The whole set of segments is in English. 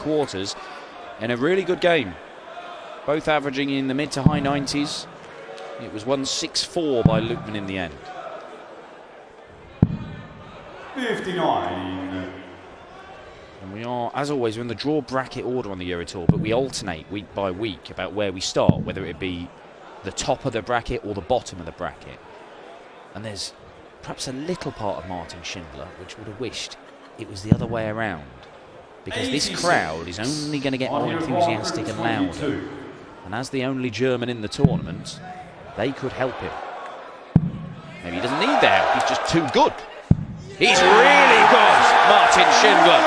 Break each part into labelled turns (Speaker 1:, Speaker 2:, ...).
Speaker 1: quarters in a really good game. Both averaging in the mid to high 90s. It was 164 by Lukeman in the end.
Speaker 2: 59.
Speaker 1: And we are, as always, we're in the draw bracket order on the Euro Tour, but we alternate week by week about where we start, whether it be the top of the bracket or the bottom of the bracket. And there's perhaps a little part of Martin Schindler which would have wished it was the other way around, because this crowd is only going to get more enthusiastic and louder. And as the only German in the tournament, they could help him. Maybe he doesn't need their help, he's just too good. He's really good, Martin Schindler.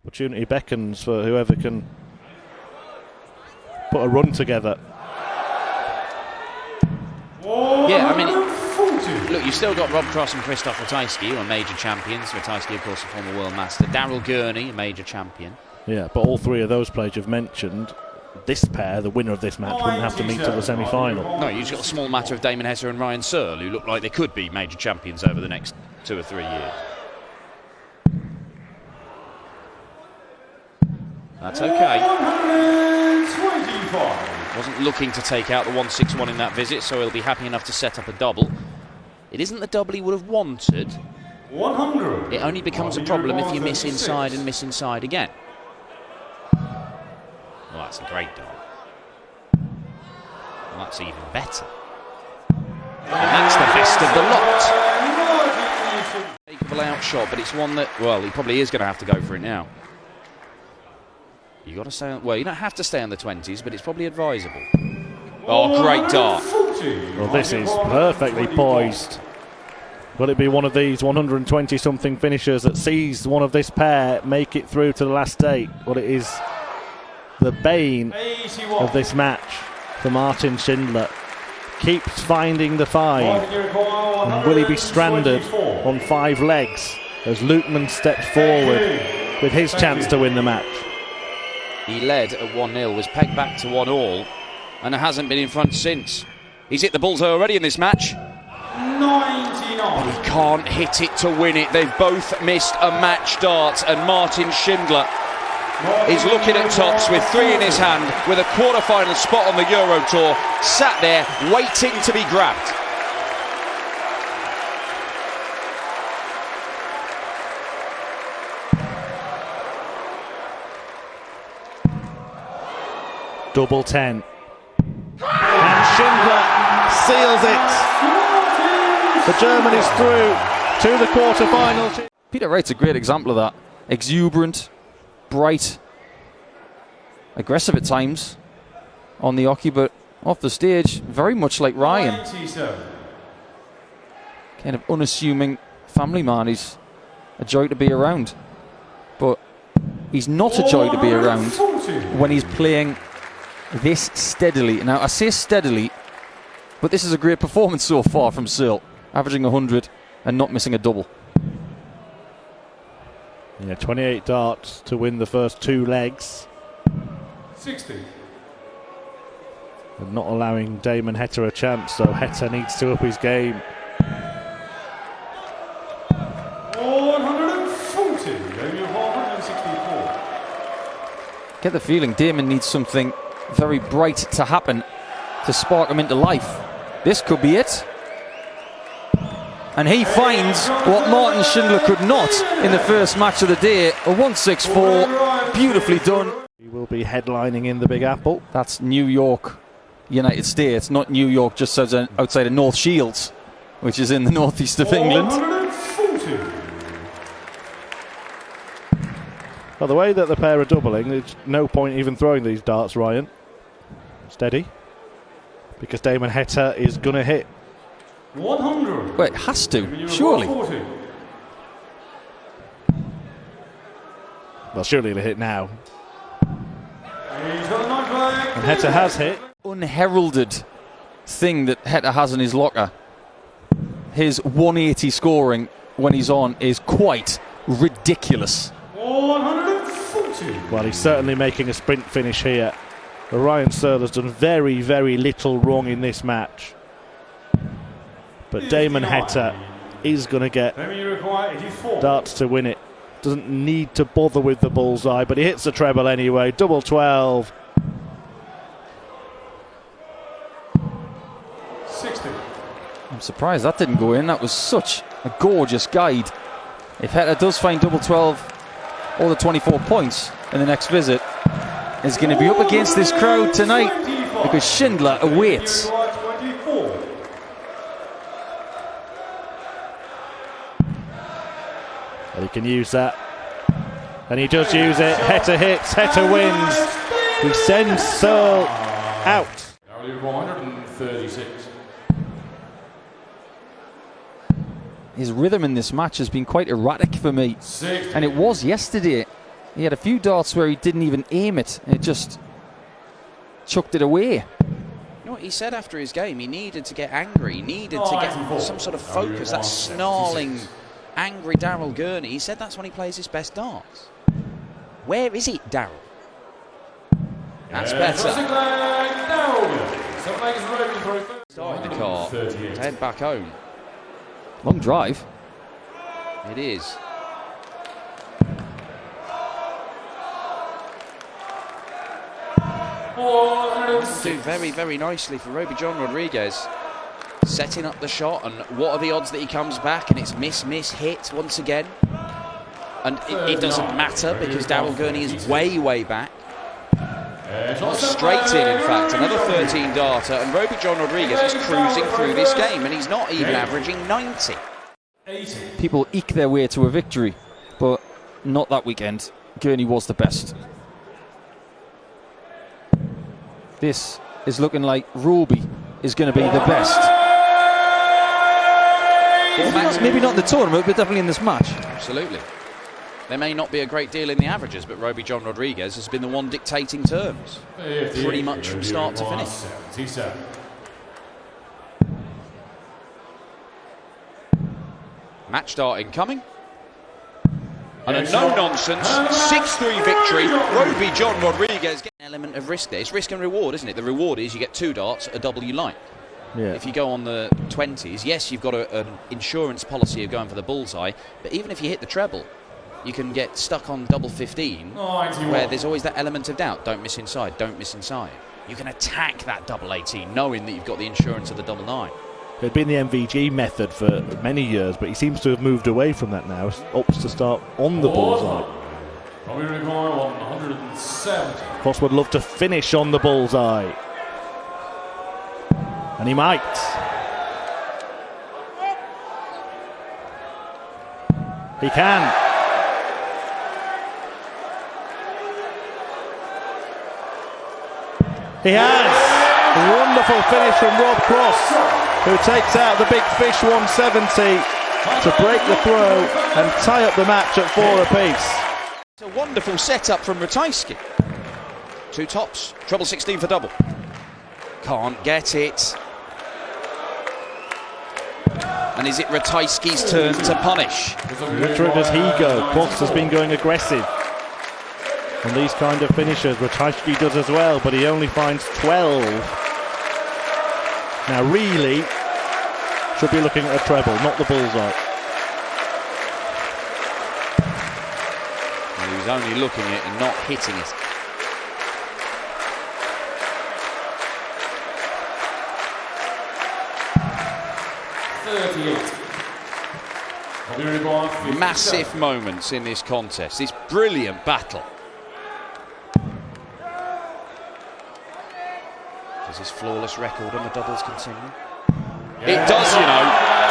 Speaker 3: Opportunity beckons for whoever can put a run together.
Speaker 1: Yeah, I mean, look, you've still got Rob Cross and Christoph Ratajski, who are major champions. Ratajski, of course, a former world master. Daryl Gurney, a major champion.
Speaker 3: Yeah, but all three of those players you've mentioned, this pair, the winner of this match, wouldn't have to meet till the semi-final.
Speaker 1: No, you've got a small matter of Damon Heta and Ryan Searle, who look like they could be major champions over the next 2 or 3 years. That's okay. Wasn't looking to take out the 161 in that visit, so he'll be happy enough to set up a double. It isn't the double he would have wanted.
Speaker 2: 100.
Speaker 1: It only becomes a problem if you miss inside and miss inside again. Well, that's a great dart. Well, that's even better. And that's the best of the lot. Takeable out shot, but it's one that, well, he probably is going to have to go for it now. You got to stay on, well, you don't have to stay on the 20s, but it's probably advisable. Oh, great dart.
Speaker 3: Well, this is perfectly poised. Will it be one of these 120-something finishers that sees one of this pair make it through to the last 8? Well, it is the bane of this match for Martin Schindler. Keeps finding the 5. And will he be stranded on 5 legs as Lukeman steps forward with his chance to win the match?
Speaker 1: He led at 1-0, was pegged back to 1-1, and hasn't been in front since. He's hit the bullseye already in this match.
Speaker 2: 99.
Speaker 1: But he can't hit it to win it. They've both missed a match dart, and Martin Schindler is looking at tops with 3 in his hand, with a quarter-final spot on the Euro Tour, sat there waiting to be grabbed.
Speaker 3: Double 10. And Schindler seals it. The German is through to the quarter-finals.
Speaker 4: Peter Wright's a great example of that. Exuberant, bright, aggressive at times on the hockey, but off the stage, very much like Ryan. Kind of unassuming family man. He's a joy to be around. But he's not a joy to be around when he's playing this steadily. Now, I say steadily, but this is a great performance so far from Searle, averaging 100 and not missing a double.
Speaker 3: Yeah, 28 darts to win the first 2 legs.
Speaker 2: 60.
Speaker 3: And not allowing Damon Heta a chance, so Heta needs to up his game.
Speaker 2: 140. Only 164.
Speaker 4: Get the feeling Damon needs something very bright to happen to spark him into life. This could be it. And he finds what Martin Schindler could not in the first match of the day. A 164, beautifully done.
Speaker 3: He will be headlining in the Big Apple.
Speaker 4: That's New York, United States, not New York just outside of North Shields, which is in the northeast of England.
Speaker 2: 140.
Speaker 3: Well, the way that the pair are doubling, there's no point even throwing these darts, Ryan. Steady. Because Damon Heta is going to hit.
Speaker 2: 100.
Speaker 4: Well, it has to, surely.
Speaker 2: 140.
Speaker 3: Well, surely he'll hit now.
Speaker 2: He's got a nice leg.
Speaker 3: And Heta has hit.
Speaker 4: Unheralded thing that Heta has in his locker. His 180 scoring when he's on is quite ridiculous.
Speaker 2: 140.
Speaker 3: Well, he's certainly making a sprint finish here. Ryan Searle has done very, very little wrong in this match. But Damon Heta is going to get
Speaker 2: Then you require 84.
Speaker 3: darts to win it. Doesn't need to bother with the bullseye, but he hits the treble anyway. Double 12.
Speaker 2: 60.
Speaker 4: I'm surprised that didn't go in. That was such a gorgeous guide. If Heta does find double 12 or the 24 points in the next visit, is going to be up against this crowd tonight because Schindler awaits.
Speaker 3: Well, he can use that. And he does use it. Heta hits. Heta wins. He sends Searle out.
Speaker 2: 136.
Speaker 4: His rhythm in this match has been quite erratic for me.
Speaker 2: 60.
Speaker 4: And it was yesterday. He had a few darts where he didn't even aim it. It just chucked it away.
Speaker 1: You know what he said after his game? He needed to get angry. He needed to get some sort of focus. That snarling, angry Daryl Gurney. He said that's when he plays his best darts. Where is it, Daryl? That's better. Starting the car to head back home.
Speaker 4: Long drive.
Speaker 1: It is. Do very, very nicely for Roby John Rodriguez. Setting up the shot, and what are the odds that he comes back and it's miss, hit once again? And it doesn't matter because Daryl Gurney is way, way back. Straight in fact. Another 13 darter, and Roby John Rodriguez is cruising through this game, and he's not even averaging 90.
Speaker 4: People eke their way to a victory, but not that weekend. Gurney was the best. This is looking like Roby is going to be the best. Maybe not in the tournament, but definitely in this match.
Speaker 1: Absolutely. There may not be a great deal in the averages, but Roby John Rodriguez has been the one dictating terms. Pretty much from start to finish.
Speaker 2: 77.
Speaker 1: Match start incoming. And a no-nonsense 6-3 victory. Roby John Rodriguez getting an element of risk there. It's risk and reward, isn't it? The reward is you get 2 darts, a double you like.
Speaker 3: Yeah.
Speaker 1: If you go on the 20s, yes, you've got an insurance policy of going for the bullseye, but even if you hit the treble, you can get stuck on double 15, where there's always that element of doubt. Don't miss inside, don't miss inside. You can attack that double 18, knowing that you've got the insurance of the double 9.
Speaker 3: It had been the MVG method for many years, but he seems to have moved away from that now. Opts to start on the bullseye.
Speaker 2: Robbie require 170.
Speaker 3: Cross would love to finish on the bullseye. And he might. He can. He has. A wonderful finish from Rob Cross, who takes out the big fish 170 to break the throw and tie up the match at 4 apiece.
Speaker 1: It's a wonderful setup from Ratajski. 2 tops, treble 16 for double. Can't get it. And is it Ratajski's turn to punish?
Speaker 3: Which route does he go? Cross has been going aggressive. And these kind of finishers, Ratajski does as well, but he only finds 12. Now really, should be looking at a treble, not the bullseye.
Speaker 1: Well, he was only looking at it and not hitting it. Massive moments in this contest, this brilliant battle. Does his flawless record on the doubles continue? It does, you know,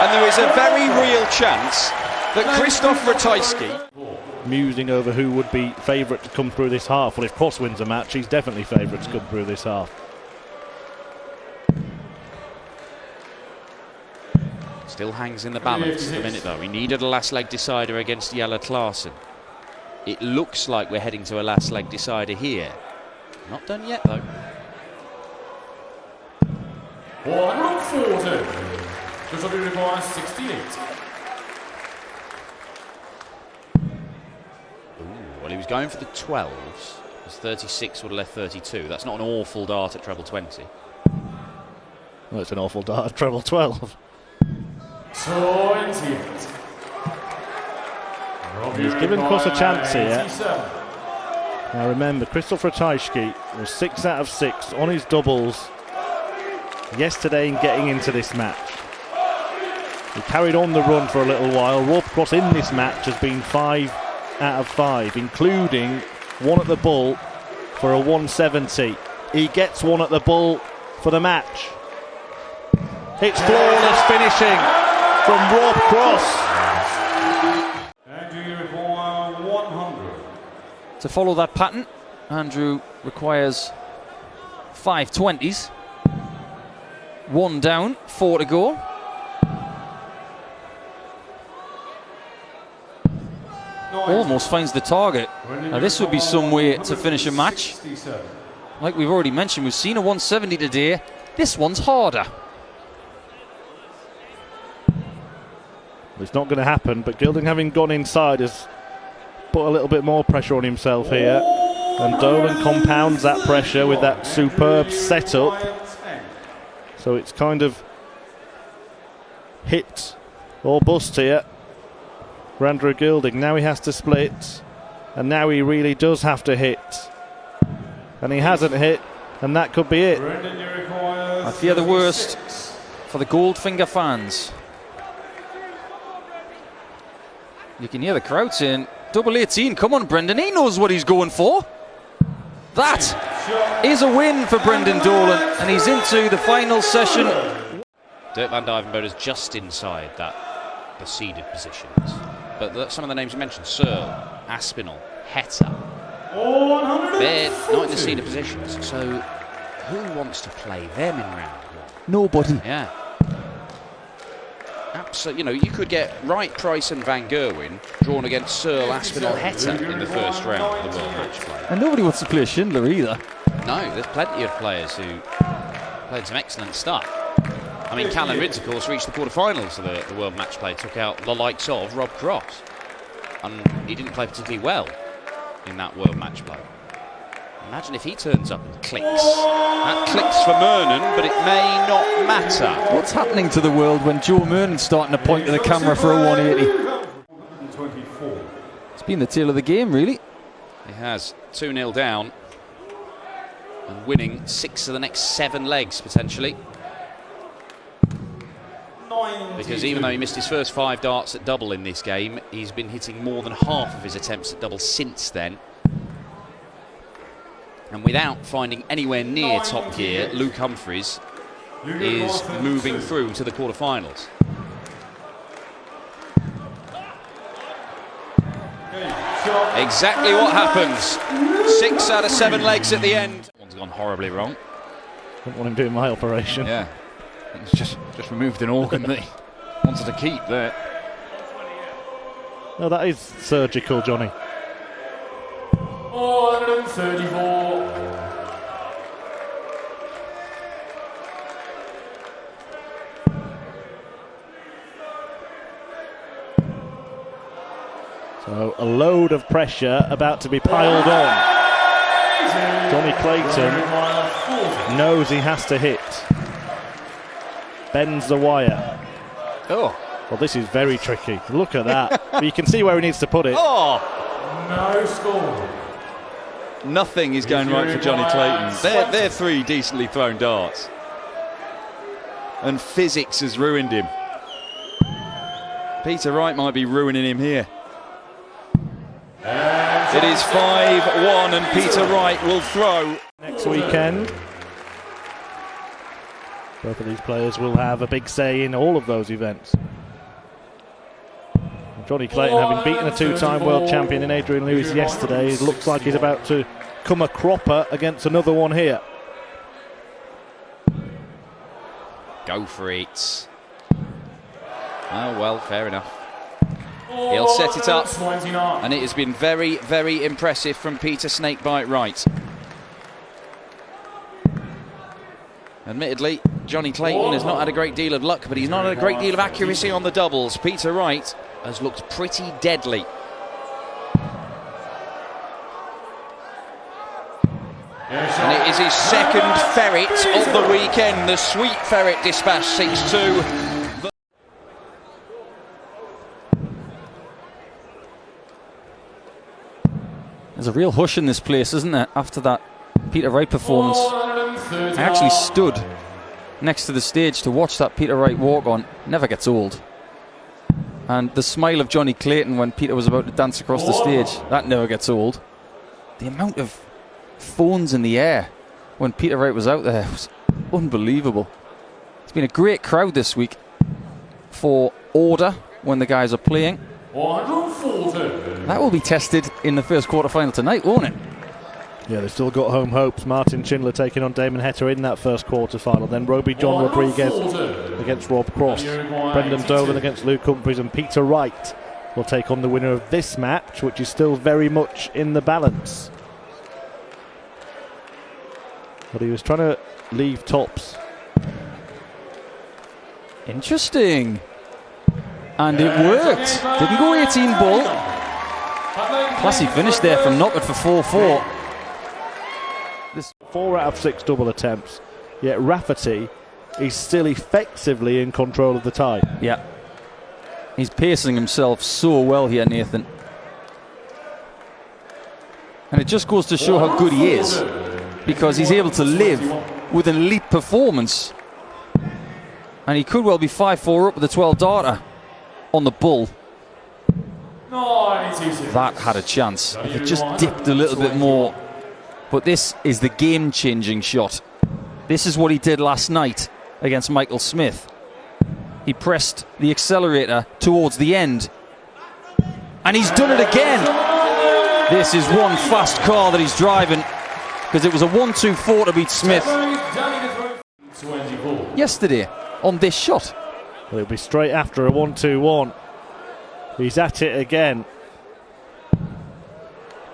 Speaker 1: and there is a very real chance that Christoph Ratajski,
Speaker 3: Musing over who would be favourite to come through this half. Well, if Cross wins a match, he's definitely favourite to come through this half.
Speaker 1: still hangs in the balance at the minute though. He needed a last leg decider against Jelle Klaassen. It looks like we're heading to a last leg decider here. Not done yet though.
Speaker 2: 140. This will be required 68.
Speaker 1: Well, he was going for the 12s. His 36 would have left 32. That's not an awful dart at treble 20.
Speaker 3: Well, it's an awful dart at treble 12.
Speaker 2: 28.
Speaker 3: He's given Cross a chance here. Now remember, Ratajski was 6 out of 6 on his doubles yesterday in getting into this match. He carried on the run for a little while. Rob Cross in this match has been 5 out of 5, including one at the bull for a 170. He gets one at the bull for the match. It's flawless finishing from Rob Cross.
Speaker 2: Andrew require 100.
Speaker 4: To follow that pattern, Andrew requires 5 20s. 1 down, 4 to go. Almost finds the target. Now this would be some way to finish a match. Like we've already mentioned, we've seen a 170 today. This one's harder.
Speaker 3: It's not going to happen, but Gilding, having gone inside, has put a little bit more pressure on himself here. And Dolan compounds that pressure with that superb setup. So it's kind of hit or bust here for Andrew Gilding. Now he has to split, and now he really does have to hit. And he hasn't hit, and that could be it.
Speaker 4: I fear the worst for the Goldfinger fans. You can hear the crowd saying, double 18, come on Brendan, he knows what he's going for. That is a win for Brendan Dolan, and he's into the final session.
Speaker 1: Dirk van Dijvenbode's just inside the seeded positions. But some of the names you mentioned, Searle, Aspinall, Heta, they're not in the seeded positions. So who wants to play them in round 1?
Speaker 4: Nobody.
Speaker 1: Yeah. Absolutely. You know, you could get Wright, Price and Van Gerwen drawn against Searle, Aspinall, Heta in the first round of the World Match Play.
Speaker 4: And nobody wants to play Schindler either.
Speaker 1: No, there's plenty of players who played some excellent stuff. I mean, Callan Ridds, of course, reached the quarterfinals of the World Match Play, took out the likes of Rob Cross. And he didn't play particularly well in that World Match Play. Imagine if he turns up and clicks. That clicks for Murnan, but it may not matter.
Speaker 4: What's happening to the world when Joe Murnan's starting to point to the camera for a 180? It's been the tale of the game, really.
Speaker 1: He has 2-0 down and winning 6 of the next 7 legs, potentially. Because even though he missed his first 5 darts at double in this game, he's been hitting more than half of his attempts at double since then. And without finding anywhere near top gear, Luke Humphries is moving through to the quarterfinals. Exactly what happens. 6 out of 7 legs at the end. One's gone horribly wrong.
Speaker 3: Don't want him doing my operation.
Speaker 1: Yeah. It's just removed an organ that he wanted to keep there.
Speaker 3: No, that is surgical, Johnny.
Speaker 2: 134.
Speaker 3: So a load of pressure about to be piled on. Johnny Clayton knows he has to hit. Bends the wire.
Speaker 1: Oh.
Speaker 3: Well, this is very tricky. Look at that. But you can see where he needs to put it.
Speaker 1: Oh!
Speaker 2: No score.
Speaker 1: Nothing is going right for Johnny Clayton. They're 3 decently thrown darts. And physics has ruined him. Peter Wright might be ruining him here. It is 5-1 and Peter Wright will throw.
Speaker 3: Next weekend, both of these players will have a big say in all of those events. Johnny Clayton, having beaten a 2-time world champion in Adrian Lewis yesterday, it looks like he's about to come a cropper against another one here.
Speaker 1: Go for it. Oh, well, fair enough. He'll set it up, and it has been very, very impressive from Peter Snakebite Wright. Admittedly, Johnny Clayton has not had a great deal of luck, but he's not had a great deal of accuracy on the doubles. Peter Wright has looked pretty deadly. And it is his second ferret of the weekend. The sweet ferret dispatch 6-2.
Speaker 4: There's a real hush in this place, isn't there, after that Peter Wright performance. I actually stood next to the stage to watch that Peter Wright walk on. Never gets old. And the smile of Johnny Clayton when Peter was about to dance across the stage, that never gets old. The amount of phones in the air when Peter Wright was out there was unbelievable. It's been a great crowd this week for order when the guys are playing.
Speaker 2: 140.
Speaker 4: That will be tested in the first quarter-final tonight, won't it?
Speaker 3: Yeah, they've still got home hopes. Martin Schindler taking on Damon Heta in that first quarter-final. Then Roby John Rodriguez against Rob Cross. Brendan Dolan against Luke Humphries, and Peter Wright will take on the winner of this match, which is still very much in the balance. But he was trying to leave tops.
Speaker 4: Interesting. And it worked. Didn't go 18 ball. Classy finish there from Noppert for 4-4.
Speaker 3: This 4 out of 6 double attempts. Yet Rafferty is still effectively in control of the tie.
Speaker 4: Yeah. He's pacing himself so well here, Nathan. And it just goes to show how good he is, because he's able to live with an elite performance. And he could well be 5-4 up with the 12 darter on the bull. That had a chance if it just dipped a little bit more. But this is the game-changing shot. This is what he did last night against Michael Smith. He pressed the accelerator towards the end, and he's done it again. This is one fast car that he's driving, because it was a 1-2-4 to beat Smith yesterday on this shot.
Speaker 3: Well, it'll be straight after a 1-2-1. He's at it again.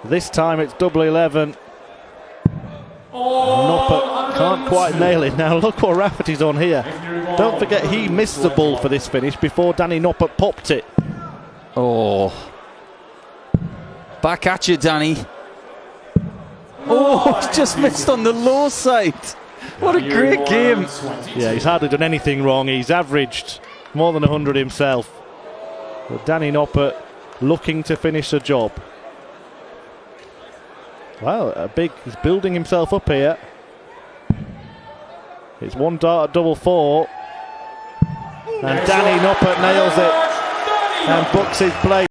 Speaker 3: This time it's double 11. Noppert can't quite nail it. Now look what Rafferty's on here. Don't forget he missed the ball for this finish before Danny Noppert popped it.
Speaker 4: Oh. Back at you, Danny. Oh, he's just missed on the low side. What a great game.
Speaker 3: Yeah, he's hardly done anything wrong. He's averaged more than 100 himself. But Danny Noppert looking to finish the job. Wow, he's building himself up here. It's one dart at double 4. And Danny Noppert nails it and books his place.